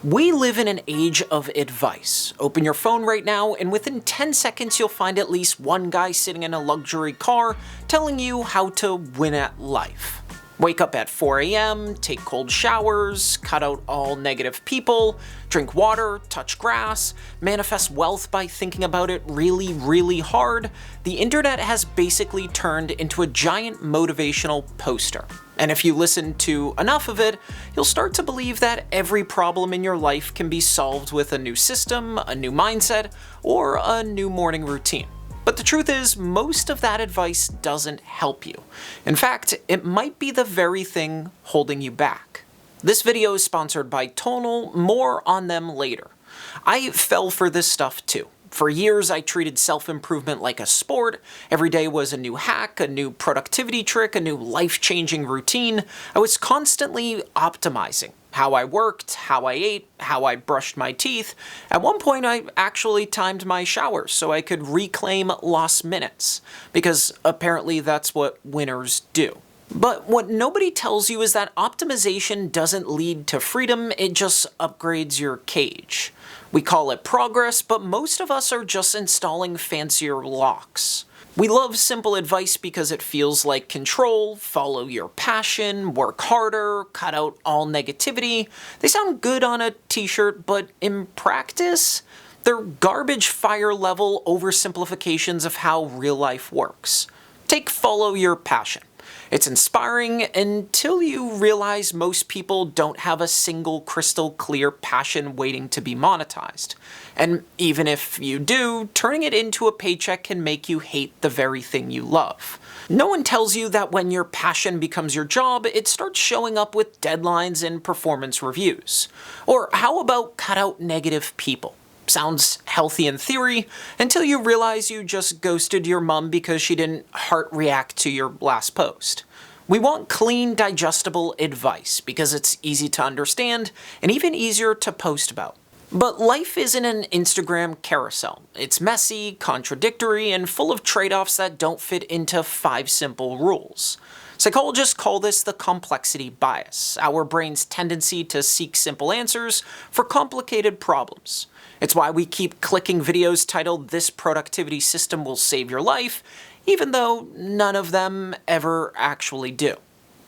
We live in an age of advice. Open your phone right now, and within 10 seconds you'll find at least one guy sitting in a luxury car telling you how to win at life. Wake up at 4 a.m., take cold showers, cut out all negative people, drink water, touch grass, manifest wealth by thinking about it really, really hard. The internet has basically turned into a giant motivational poster. And if you listen to enough of it, you'll start to believe that every problem in your life can be solved with a new system, a new mindset, or a new morning routine. But the truth is, most of that advice doesn't help you. In fact, it might be the very thing holding you back. This video is sponsored by Tonal, more on them later. I fell for this stuff too. For years, I treated self-improvement like a sport. Every day was a new hack, a new productivity trick, a new life-changing routine. I was constantly optimizing how I worked, how I ate, how I brushed my teeth. At one point, I actually timed my showers so I could reclaim lost minutes, because apparently that's what winners do. But what nobody tells you is that optimization doesn't lead to freedom, it just upgrades your cage. We call it progress, but most of us are just installing fancier locks. We love simple advice because it feels like control, follow your passion, work harder, cut out all negativity. They sound good on a t-shirt, but in practice, they're garbage fire level oversimplifications of how real life works. Take follow your passion. It's inspiring until you realize most people don't have a single crystal clear passion waiting to be monetized. And even if you do, turning it into a paycheck can make you hate the very thing you love. No one tells you that when your passion becomes your job, it starts showing up with deadlines and performance reviews. Or how about cut out negative people? Sounds healthy in theory, until you realize you just ghosted your mom because she didn't heart react to your last post. We want clean, digestible advice because it's easy to understand and even easier to post about. But life isn't an Instagram carousel. It's messy, contradictory, and full of trade-offs that don't fit into 5 simple rules. Psychologists call this the complexity bias, our brain's tendency to seek simple answers for complicated problems. It's why we keep clicking videos titled "This productivity system will save your life," even though none of them ever actually do.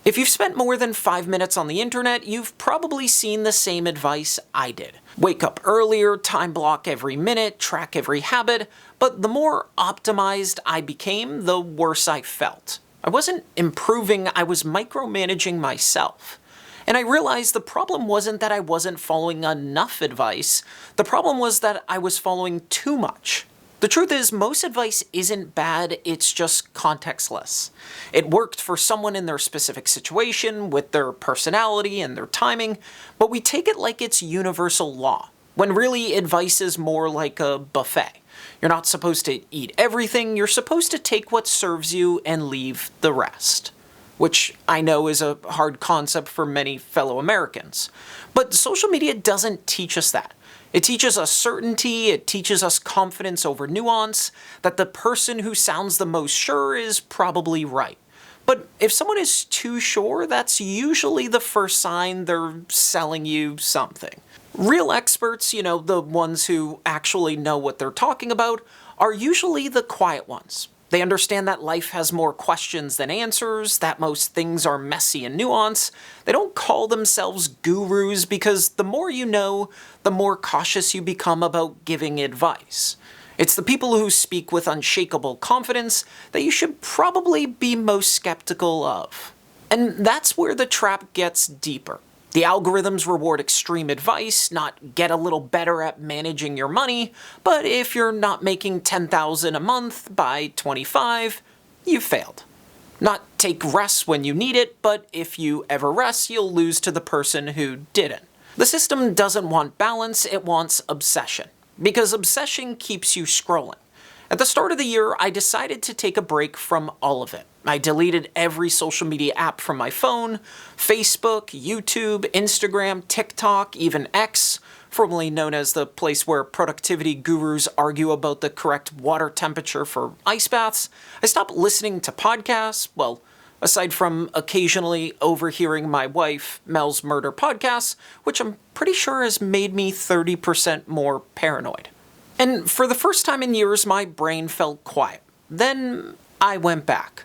If you've spent more than 5 minutes on the internet, you've probably seen the same advice I did. Wake up earlier, time block every minute, track every habit, but the more optimized I became, the worse I felt. I wasn't improving, I was micromanaging myself. And I realized the problem wasn't that I wasn't following enough advice, the problem was that I was following too much. The truth is, most advice isn't bad, it's just contextless. It worked for someone in their specific situation, with their personality and their timing, but we take it like it's universal law, when really advice is more like a buffet. You're not supposed to eat everything, you're supposed to take what serves you and leave the rest. Which I know is a hard concept for many fellow Americans. But social media doesn't teach us that. It teaches us certainty, it teaches us confidence over nuance, that the person who sounds the most sure is probably right. But if someone is too sure, that's usually the first sign they're selling you something. Real experts, the ones who actually know what they're talking about, are usually the quiet ones. They understand that life has more questions than answers, that most things are messy and nuanced. They don't call themselves gurus because the more you know, the more cautious you become about giving advice. It's the people who speak with unshakable confidence that you should probably be most skeptical of. And that's where the trap gets deeper. The algorithms reward extreme advice, not get a little better at managing your money, but if you're not making $10,000 a month by 25, you've failed. Not take rest when you need it, but if you ever rest, you'll lose to the person who didn't. The system doesn't want balance, it wants obsession. Because obsession keeps you scrolling. At the start of the year, I decided to take a break from all of it. I deleted every social media app from my phone, Facebook, YouTube, Instagram, TikTok, even X, formerly known as the place where productivity gurus argue about the correct water temperature for ice baths. I stopped listening to podcasts, well, aside from occasionally overhearing my wife, Mel's murder podcasts, which I'm pretty sure has made me 30% more paranoid. And for the first time in years, my brain felt quiet. Then I went back.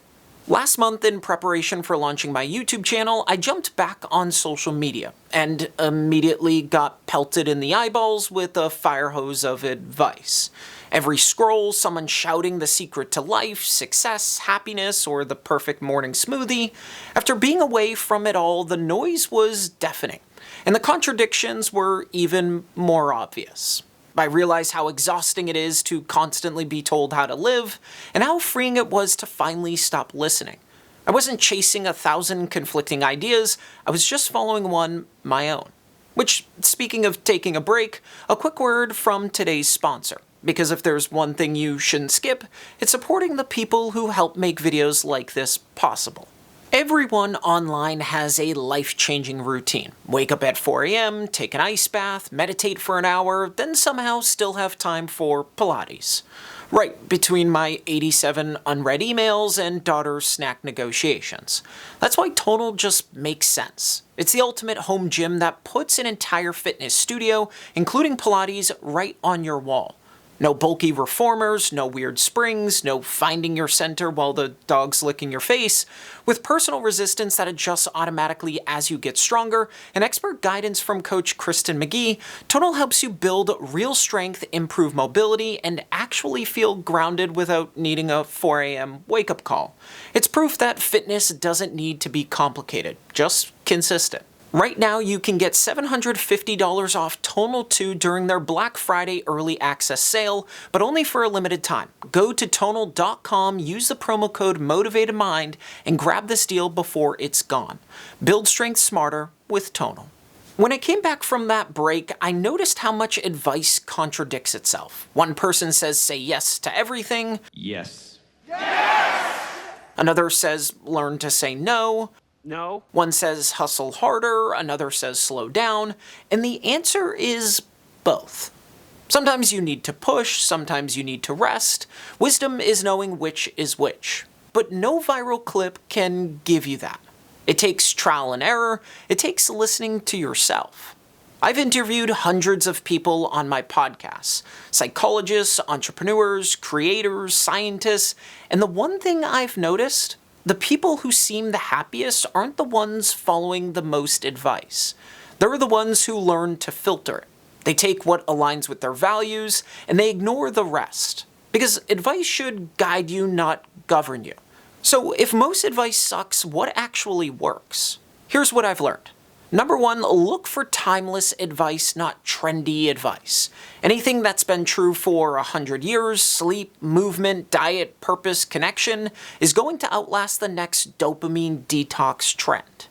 Last month, in preparation for launching my YouTube channel, I jumped back on social media and immediately got pelted in the eyeballs with a fire hose of advice. Every scroll, someone shouting the secret to life, success, happiness, or the perfect morning smoothie. After being away from it all, the noise was deafening, and the contradictions were even more obvious. I realized how exhausting it is to constantly be told how to live, and how freeing it was to finally stop listening. I wasn't chasing 1,000 conflicting ideas, I was just following one, my own. Which, speaking of taking a break, a quick word from today's sponsor. Because if there's one thing you shouldn't skip, it's supporting the people who help make videos like this possible. Everyone online has a life-changing routine. Wake up at 4 a.m., take an ice bath, meditate for an hour, then somehow still have time for Pilates. Right between my 87 unread emails and daughter's snack negotiations. That's why Tonal just makes sense. It's the ultimate home gym that puts an entire fitness studio, including Pilates, right on your wall. No bulky reformers, no weird springs, no finding your center while the dog's licking your face. With personal resistance that adjusts automatically as you get stronger, and expert guidance from coach Kristen McGee, Tonal helps you build real strength, improve mobility, and actually feel grounded without needing a 4 a.m. wake-up call. It's proof that fitness doesn't need to be complicated, just consistent. Right now, you can get $750 off Tonal 2 during their Black Friday early access sale, but only for a limited time. Go to Tonal.com, use the promo code MOTIVATEDMIND, and grab this deal before it's gone. Build strength smarter with Tonal. When I came back from that break, I noticed how much advice contradicts itself. One person says say yes to everything. Yes. Yes! Another says learn to say no. No. One says hustle harder, another says slow down, and the answer is both. Sometimes you need to push, sometimes you need to rest. Wisdom is knowing which is which. But no viral clip can give you that. It takes trial and error, it takes listening to yourself. I've interviewed hundreds of people on my podcasts, psychologists, entrepreneurs, creators, scientists, and the one thing I've noticed, the people who seem the happiest aren't the ones following the most advice. They're the ones who learn to filter it. They take what aligns with their values, and they ignore the rest. Because advice should guide you, not govern you. So if most advice sucks, what actually works? Here's what I've learned. Number one, look for timeless advice, not trendy advice. Anything that's been true for 100 years, sleep, movement, diet, purpose, connection, is going to outlast the next dopamine detox trend.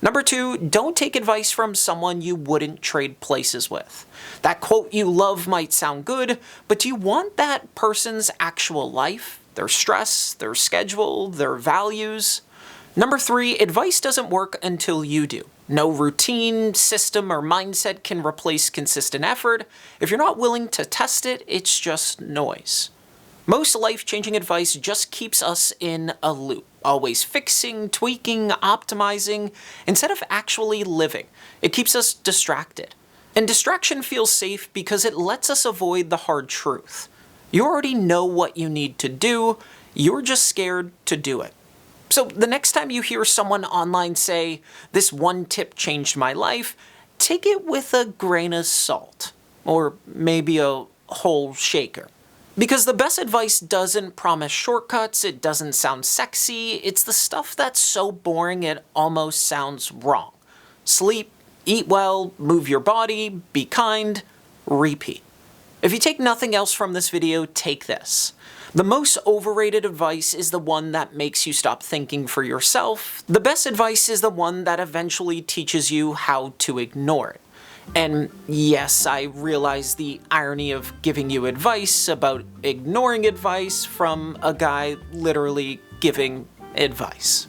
Number two, don't take advice from someone you wouldn't trade places with. That quote you love might sound good, but do you want that person's actual life, their stress, their schedule, their values? Number three, advice doesn't work until you do. No routine, system, or mindset can replace consistent effort. If you're not willing to test it, it's just noise. Most life-changing advice just keeps us in a loop, always fixing, tweaking, optimizing, instead of actually living. It keeps us distracted. And distraction feels safe because it lets us avoid the hard truth. You already know what you need to do, you're just scared to do it. So the next time you hear someone online say, "This one tip changed my life," take it with a grain of salt. Or maybe a whole shaker. Because the best advice doesn't promise shortcuts, it doesn't sound sexy, it's the stuff that's so boring it almost sounds wrong. Sleep, eat well, move your body, be kind, repeat. If you take nothing else from this video, take this. The most overrated advice is the one that makes you stop thinking for yourself. The best advice is the one that eventually teaches you how to ignore it. And yes, I realize the irony of giving you advice about ignoring advice from a guy literally giving advice.